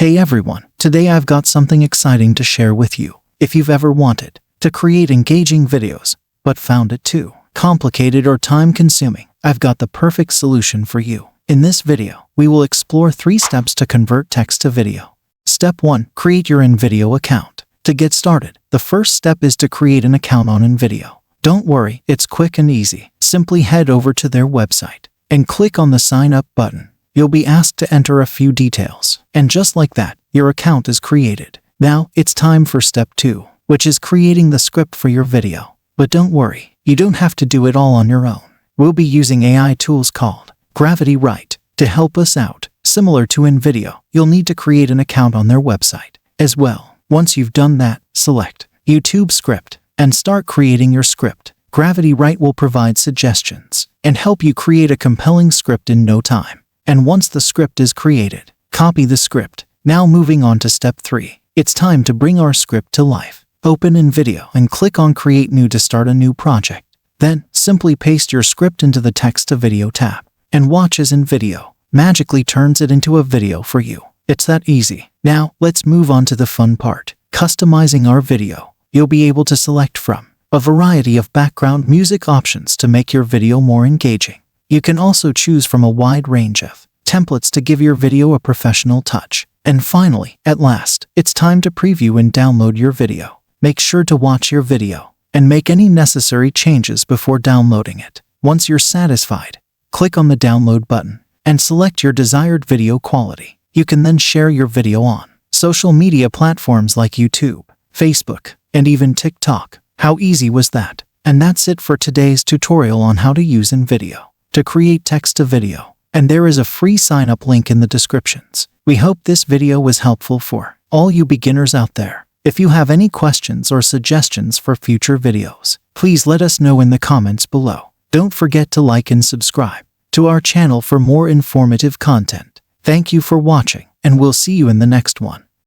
Hey everyone, today I've got something exciting to share with you. If you've ever wanted to create engaging videos, but found it too complicated or time-consuming, I've got the perfect solution for you. In this video, we will explore 3 steps to convert text to video. Step 1. Create your InVideo account. To get started, the first step is to create an account on InVideo. Don't worry, it's quick and easy. Simply head over to their website and click on the Sign Up button. You'll be asked to enter a few details, and just like that, your account is created. Now, it's time for step 2, which is creating the script for your video. But don't worry, you don't have to do it all on your own. We'll be using AI tools called GravityWrite to help us out. Similar to InVideo, you'll need to create an account on their website as well. Once you've done that, select YouTube Script and start creating your script. GravityWrite will provide suggestions and help you create a compelling script in no time. And once the script is created, copy the script. Now moving on to step 3. It's time to bring our script to life. Open InVideo and click on Create New to start a new project. Then, simply paste your script into the Text to Video tab and watch as InVideo magically turns it into a video for you. It's that easy. Now, let's move on to the fun part. Customizing our video. You'll be able to select from a variety of background music options to make your video more engaging. You can also choose from a wide range of templates to give your video a professional touch. And finally, at last, it's time to preview and download your video. Make sure to watch your video and make any necessary changes before downloading it. Once you're satisfied, click on the download button and select your desired video quality. You can then share your video on social media platforms like YouTube, Facebook, and even TikTok. How easy was that? And that's it for today's tutorial on how to use InVideo to create text to video. And there is a free sign-up link in the descriptions. We hope this video was helpful for all you beginners out there. If you have any questions or suggestions for future videos, please let us know in the comments below. Don't forget to like and subscribe to our channel for more informative content. Thank you for watching, and we'll see you in the next one.